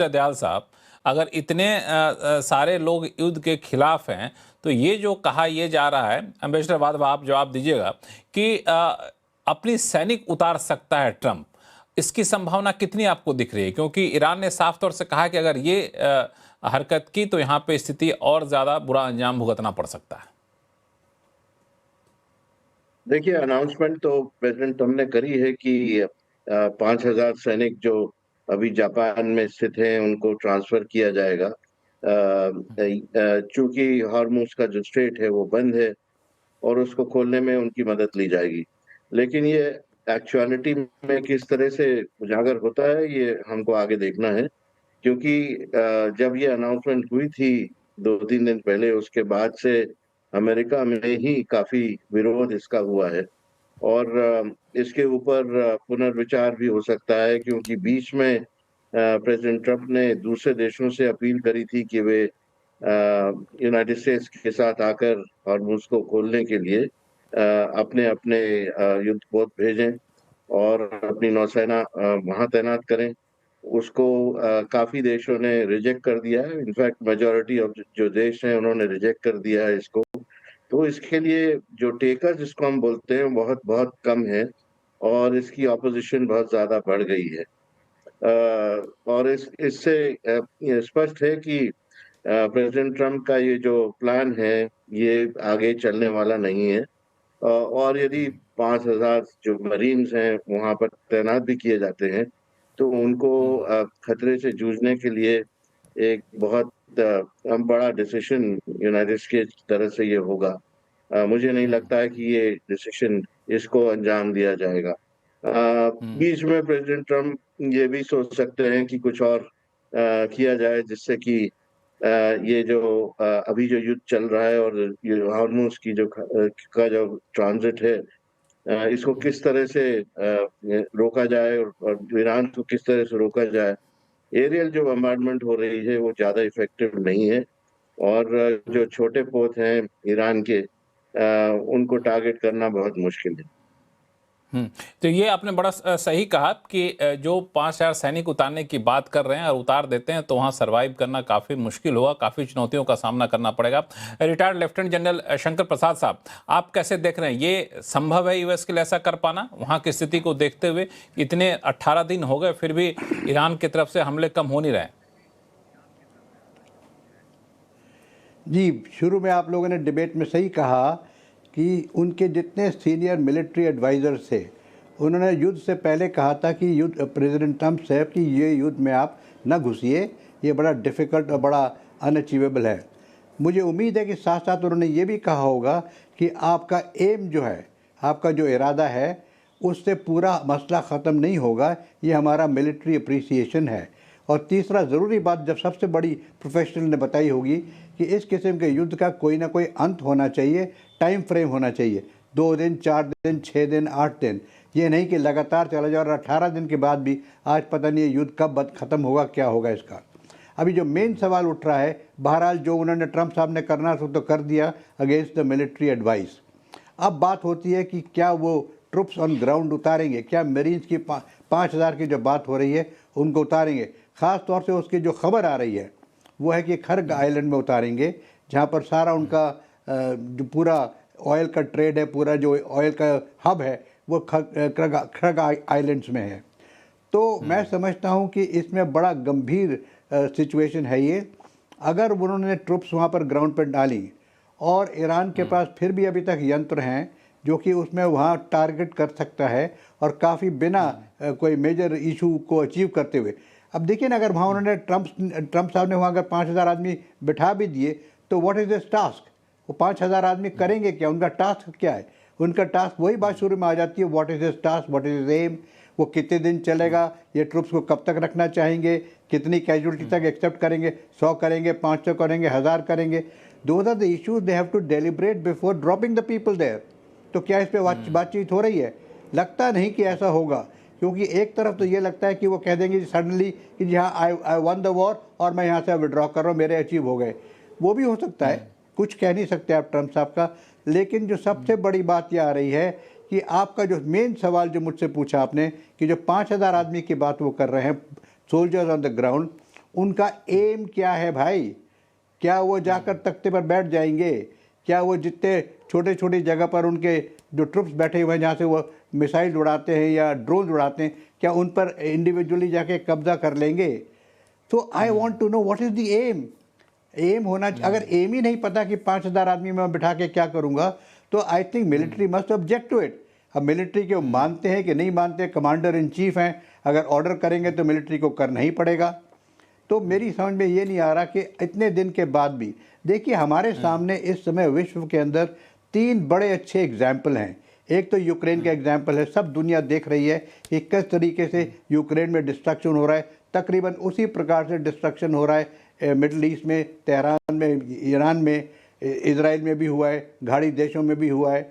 दयाल साहब, अगर इतने सारे लोग युद्ध के खिलाफ हैं, तो ये जो कहा यह जा रहा है, एम्बेसडर वाधवा आप जवाब दीजिएगा, कि अपनी सैनिक उतार सकता है ट्रंप, इसकी संभावना कितनी आपको दिख रही है? क्योंकि ईरान ने साफ तौर से कहा कि अगर ये हरकत की तो यहाँ पे स्थिति और ज्यादा बुरा अंजाम भुगतना पड़ सकता है। देखिए, अनाउंसमेंट तो प्रेसिडेंट ट्रम्प ने करी है कि 5,000 सैनिक जो अभी जापान में स्थित हैं उनको ट्रांसफर किया जाएगा, चूंकि हॉर्मुज का जो स्ट्रेट है वो बंद है और उसको खोलने में उनकी मदद ली जाएगी। लेकिन ये एक्चुअलिटी में किस तरह से उजागर होता है ये हमको आगे देखना है, क्योंकि जब ये अनाउंसमेंट हुई थी 2-3 दिन पहले, उसके बाद से अमेरिका में ही काफी विरोध इसका हुआ है और इसके ऊपर पुनर्विचार भी हो सकता है, क्योंकि बीच में प्रेसिडेंट ट्रम्प ने दूसरे देशों से अपील करी थी कि वे यूनाइटेड स्टेट्स के साथ आकर हॉर्मुज को खोलने के लिए अपने अपने युद्धपोत भेजें और अपनी नौसेना वहां तैनात करें। उसको काफी देशों ने रिजेक्ट कर दिया है। इनफैक्ट मेजॉरिटी ऑफ जो देश हैं उन्होंने रिजेक्ट कर दिया है इसको। तो इसके लिए जो टेकर जिसको हम बोलते हैं बहुत बहुत कम है और इसकी ऑपोजिशन बहुत ज्यादा बढ़ गई है। और इससे ये स्पष्ट है कि प्रेसिडेंट ट्रम्प का ये जो प्लान है ये आगे चलने वाला नहीं है। और यदि 5,000 जो मरीन्स हैं वहां पर तैनात भी किए जाते हैं तो उनको खतरे से जूझने के लिए एक बहुत बड़ा डिसीजन यूनाइटेड स्टेट्स की तरफ से ये होगा। मुझे नहीं लगता है कि ये डिसीजन इसको अंजाम दिया जाएगा। बीच में प्रेसिडेंट ट्रम्प ये भी सोच सकते हैं कि कुछ और किया जाए जिससे कि ये जो अभी जो युद्ध चल रहा है और ये हार्मोन्स की जो का जो ट्रांजिट है इसको किस तरह से रोका जाए और ईरान को किस तरह से रोका जाए। एरियल जो बम्बार्डमेंट हो रही है वो ज्यादा इफेक्टिव नहीं है और जो छोटे पोत हैं ईरान के उनको टारगेट करना बहुत मुश्किल है। तो ये आपने बड़ा सही कहा कि जो 5,000 सैनिक उतारने की बात कर रहे हैं और उतार देते हैं तो वहां सरवाइव करना काफी मुश्किल होगा, काफी चुनौतियों का सामना करना पड़ेगा। Retired lieutenant general Shankar Prasad साहब, आप कैसे देख रहे हैं, ये संभव है यूएस के लिए ऐसा कर पाना वहां की स्थिति को देखते हुए? इतने 18 दिन हो गए फिर भी ईरान की तरफ से हमले कम हो नहीं रहे। जी, शुरू में आप लोगों ने डिबेट में सही कहा कि उनके जितने सीनियर मिलिट्री एडवाइज़र्स थे उन्होंने युद्ध से पहले कहा था कि युद्ध प्रेसिडेंट ट्रम्प से कि ये युद्ध में आप न घुसिए, ये बड़ा डिफ़िकल्ट और बड़ा अनअचीवेबल है। मुझे उम्मीद है कि साथ साथ उन्होंने ये भी कहा होगा कि आपका एम जो है, आपका जो इरादा है, उससे पूरा मसला ख़त्म नहीं होगा, ये हमारा मिलिट्री अप्रिसिएशन है। और तीसरा ज़रूरी बात जब सबसे बड़ी प्रोफेशनल ने बताई होगी कि इस किस्म के युद्ध का कोई ना कोई अंत होना चाहिए, टाइम फ्रेम होना चाहिए, 2 दिन, 4 दिन, 6 दिन, 8 दिन, ये नहीं कि लगातार चला जाए और 18 दिन के बाद भी आज पता नहीं ये युद्ध कब ख़त्म होगा, क्या होगा इसका। अभी जो मेन सवाल उठ रहा है, बहरहाल जो उन्होंने ट्रम्प साहब ने करना तो कर दिया अगेंस्ट द मिलिट्री एडवाइस। अब बात होती है कि क्या वो ट्रुप्स ऑन ग्राउंड उतारेंगे, क्या मरीन्स की 5,000 की जो बात हो रही है उनको उतारेंगे। ख़ास तौर से उसकी जो खबर आ रही है वो है कि खर्ग आइलैंड में उतारेंगे, जहाँ पर सारा उनका जो पूरा ऑयल का ट्रेड है, पूरा जो ऑयल का हब है वो खर्ग आइलैंड्स में है। तो मैं समझता हूँ कि इसमें बड़ा गंभीर सिचुएशन है ये। अगर उन्होंने ट्रुप्स वहाँ पर ग्राउंड पर डाली और ईरान के पास फिर भी अभी तक यंत्र हैं जो कि उसमें वहाँ टारगेट कर सकता है और काफ़ी बिना कोई मेजर इशू को अचीव करते हुए। अब देखिए ना, अगर वहाँ उन्होंने ट्रम्प साहब ने वहाँ अगर 5,000 आदमी बिठा भी दिए तो व्हाट इज़ दिस टास्क, वो 5,000 आदमी करेंगे क्या, उनका टास्क क्या है? उनका टास्क वही बात शुरू में आ जाती है, what is this task, what is aim, वो कितने दिन चलेगा, ये ट्रुप्स को कब तक रखना चाहेंगे, कितनी कैजुअलिटी तक एक्सेप्ट करेंगे, 100 करेंगे, 500 करेंगे, 1,000 करेंगे। Those are the issues they have to deliberate before dropping the people there. तो क्या इस पर बातचीत हो रही है? लगता नहीं कि ऐसा होगा, क्योंकि एक तरफ तो ये लगता है कि वो कह देंगे सडनली कि जी हाँ आई वन द वॉर और मैं यहाँ से विड्रॉ कर रहा हूँ, मेरे अचीव हो गए। वो भी हो सकता है, कुछ कह नहीं सकते आप ट्रम्प साहब का। लेकिन जो सबसे बड़ी बात ये आ रही है कि आपका जो मेन सवाल जो मुझसे पूछा आपने कि जो 5,000 आदमी की बात वो कर रहे हैं सोल्जर्स ऑन द ग्राउंड, उनका एम क्या है भाई? क्या वो जाकर तख्ते पर बैठ जाएंगे? क्या वो जितने छोटे छोटी जगह पर उनके जो ट्रुप्स बैठे हुए हैं जहाँ से वो मिसाइल उड़ाते हैं या ड्रोन उड़ाते हैं, क्या उन पर इंडिविजुअली जाके कब्जा कर लेंगे? तो I want to know what is the aim. Aim होना अगर एम ही नहीं पता कि 5,000 आदमी मैं बिठा के क्या करूँगा, तो I think military must object to it. अब मिलिट्री के मानते हैं कि नहीं मानते, कमांडर इन चीफ हैं, अगर ऑर्डर करेंगे तो मिलिट्री को करना ही पड़ेगा। तो मेरी समझ में ये नहीं आ रहा कि इतने दिन के बाद भी, देखिए हमारे सामने इस समय विश्व के अंदर 3 बड़े अच्छे एग्जाम्पल हैं। एक तो यूक्रेन का एग्जाम्पल है, सब दुनिया देख रही है कि किस तरीके से यूक्रेन में डिस्ट्रक्शन हो रहा है। तकरीबन उसी प्रकार से डिस्ट्रक्शन हो रहा है मिडल ईस्ट में, तेहरान में, ईरान में, इजराइल में भी हुआ है, घाड़ी देशों में भी हुआ है।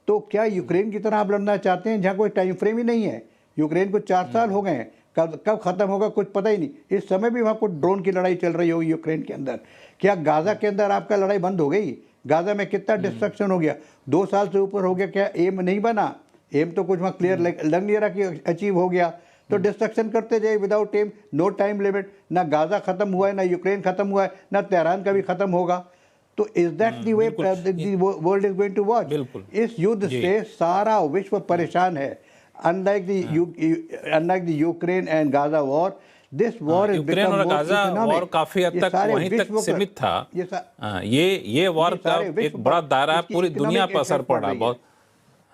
तो क्या यूक्रेन की तरह आप लड़ना चाहते हैं जहाँ कोई टाइम फ्रेम ही नहीं है? यूक्रेन को 4 साल हो गए हैं, कब ख़त्म होगा कुछ पता ही नहीं। इस समय भी वहाँ कुछ ड्रोन की लड़ाई चल रही होगी यूक्रेन के अंदर। क्या गाज़ा के अंदर आपका लड़ाई बंद हो गई? गाज़ा में कितना डिस्ट्रक्शन हो गया, 2 साल से ऊपर हो गया। क्या एम नहीं बना? एम तो कुछ वहाँ क्लियर लग नहीं रहा कि अचीव हो गया। तो डिस्ट्रक्शन करते जाए without aim, no time limit. ना गाज़ा ख़त्म हुआ है, ना यूक्रेन ख़त्म हुआ है, ना तेहरान का भी ख़त्म होगा। तो is that the way world is going to watch? इस युद्ध से सारा विश्व परेशान है। Unlike the Ukraine and Gaza war, this war is Ukraine और गाजा वॉर काफी हद तक वहीं तक सीमित था। ये वॉर का एक बड़ा दायरा है, पूरी दुनिया पर असर पड़ रहा है बहुत।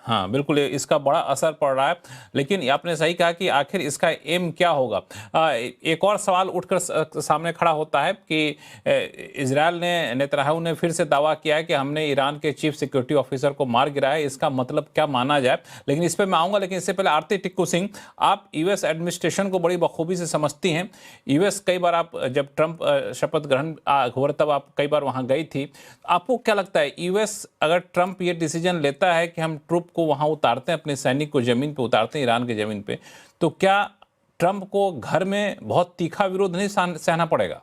हाँ बिल्कुल, इसका बड़ा असर पड़ रहा है। लेकिन आपने सही कहा कि आखिर इसका एम क्या होगा। एक और सवाल उठकर सामने खड़ा होता है कि इजरायल ने, नेतन्याहू ने फिर से दावा किया है कि हमने ईरान के चीफ सिक्योरिटी ऑफिसर को मार गिराया है। इसका मतलब क्या माना जाए, लेकिन इस पर मैं आऊँगा। लेकिन इससे पहले आरती टिक्कू सिंह, आप यूएस एडमिनिस्ट्रेशन को बड़ी बखूबी से समझती हैं। यूएस कई बार, आप जब ट्रंप शपथ ग्रहण हुआ तब आप कई बार वहाँ गई थी। आपको क्या लगता है, यूएस अगर ट्रंप ये डिसीजन लेता है कि हम ट्रुप को वहां उतारते हैं, अपने सैनिक को जमीन पे उतारते हैं, ईरान की जमीन पे, तो क्या ट्रंप को घर में बहुत तीखा विरोध नहीं सहना पड़ेगा?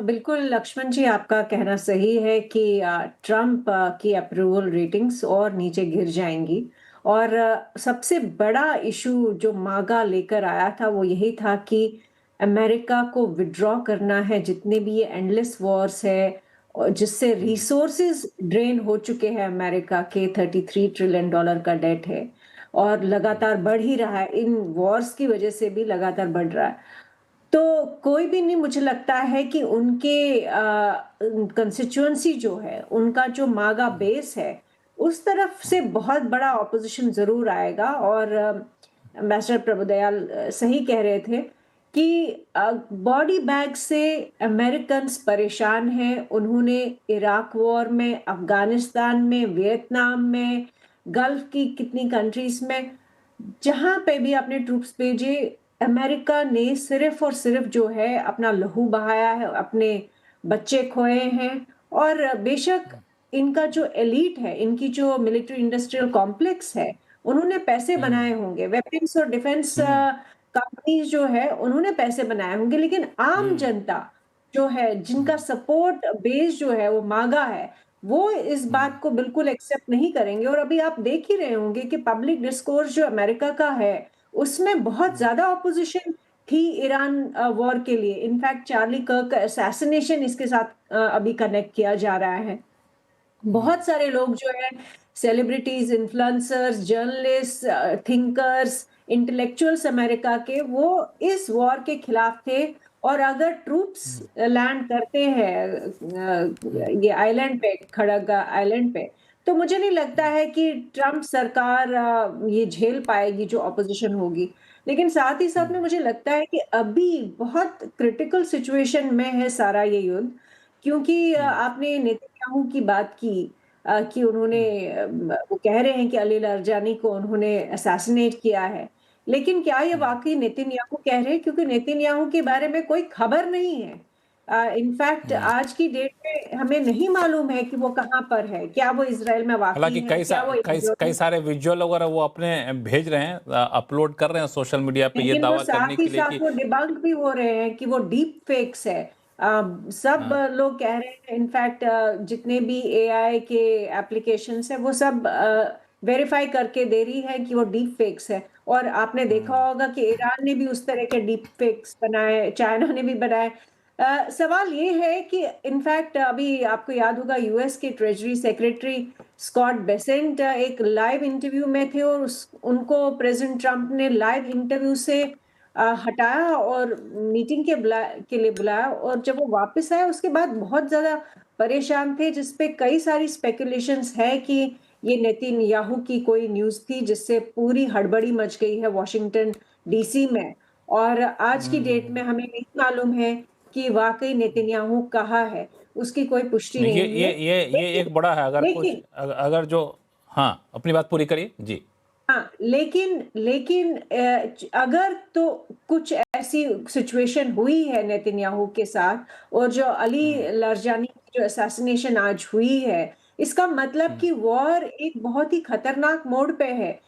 बिल्कुल लक्ष्मण जी, आपका कहना सही है कि ट्रंप की अप्रूवल रेटिंग्स और नीचे गिर जाएंगी। और सबसे बड़ा इशू जो मागा लेकर आया था वो यही था कि अमेरिका को विड्रॉ करना है जितने भी ये एंडलेस वॉर्स है, और जिससे रिसोर्सेज ड्रेन हो चुके हैं। अमेरिका के $33 ट्रिलियन का डेट है और लगातार बढ़ ही रहा है, इन वॉर्स की वजह से भी लगातार बढ़ रहा है। तो कोई भी नहीं, मुझे लगता है कि उनके कंस्टिट्यूएंसी जो है, उनका जो मागा बेस है, उस तरफ से बहुत बड़ा ऑपोजिशन जरूर आएगा। और एम्बेसडर प्रभुदयाल सही कह रहे थे कि बॉडी बैग से अमेरिकन्स परेशान हैं। उन्होंने इराक वॉर में, अफगानिस्तान में, वियतनाम में, गल्फ की कितनी कंट्रीज में, जहां पे भी आपने ट्रूप्स भेजे, अमेरिका ने सिर्फ और सिर्फ जो है अपना लहू बहाया है, अपने बच्चे खोए हैं। और बेशक इनका जो एलीट है, इनकी जो मिलिट्री इंडस्ट्रियल कॉम्प्लेक्स है, उन्होंने पैसे बनाए होंगे, वेपन्स और डिफेंस कंपनीज जो है उन्होंने पैसे बनाए होंगे, लेकिन आम जनता जो है, जिनका सपोर्ट बेस जो है वो मागा है, वो इस बात को बिल्कुल एक्सेप्ट नहीं करेंगे। और अभी आप देख ही रहे होंगे कि पब्लिक डिस्कोर्स जो अमेरिका का है, उसमें बहुत ज्यादा ऑपोजिशन थी ईरान वॉर के लिए। इनफैक्ट चार्ली कर्क का असैसिनेशन इसके साथ अभी कनेक्ट किया जा रहा है। बहुत सारे लोग जो है, celebrities, influencers, journalist, thinkers, intellectuals America के, वो इस वॉर के खिलाफ थे। और अगर ट्रूप्स लैंड करते हैं ये आइलैंड पे, खड़ग आइलैंड पे, तो मुझे नहीं लगता है कि ट्रंप सरकार ये झेल पाएगी जो ऑपोजिशन होगी। लेकिन साथ ही साथ में मुझे लगता है कि अभी बहुत क्रिटिकल सिचुएशन में है सारा ये युद्ध, क्योंकि आपने नेतन्याहू की बात की कि उन्होंने वो कह रहे हैं कि अली लारजानी को उन्होंने असैसिनेट किया है। लेकिन क्या ये वाकई नेतन्याहू कह रहे हैं? क्योंकि नेतन्याहू के बारे में कोई खबर नहीं है। इनफैक्ट आज की डेट में हमें नहीं मालूम है कि वो कहाँ पर है, क्या वो इजराइल में वाकई हालांकि है, क्या वो कई सारे विजुअल वगैरह वो अपने भेज रहे हैं, अपलोड कर रहे हैं सोशल मीडिया पे, ये लेकिन वो दावा करने साथ ही के लिए साथ कि वो डिबंक भी हो रहे हैं कि वो डीप फेक्स है। सब लोग कह रहे हैं, इनफैक्ट जितने भी एआई के एप्लीकेशंस है वो सब वेरीफाई करके दे रही है कि वो डीप फेक्स है। और आपने देखा होगा कि ईरान ने भी उस तरह के डीप फेक्स बनाए, चाइना ने भी बनाए। सवाल ये है कि इनफैक्ट अभी आपको याद होगा यूएस के ट्रेजरी सेक्रेटरी स्कॉट बेसेंट एक लाइव इंटरव्यू में थे और उनको प्रेसिडेंट ट्रंप ने लाइव इंटरव्यू से हटाया और मीटिंग के लिए बुलाया, और जब वो वापस आए उसके बाद बहुत ज्यादा परेशान थे, जिसपे कई सारी स्पेकुलेशंस है कि ये नेतन्याहू की कोई न्यूज थी जिससे पूरी हड़बड़ी मच गई है वॉशिंगटन डीसी में। और आज की डेट में हमें नहीं मालूम है कि वाकई नेतन्याहू कहाँ है, उसकी कोई पुष्टि नहीं, नहीं हुई है। ये एक बड़ा है। अगर कुछ लेकिन अगर जो, हाँ, अपनी बात पूरी करिए जी। हाँ, लेकिन अगर तो कुछ ऐसी सिचुएशन हुई है नेतन्याहू के साथ, और जो अली लारजानी की जो असैसिनेशन आज हुई है, इसका मतलब कि वॉर एक बहुत ही खतरनाक मोड़ पे है।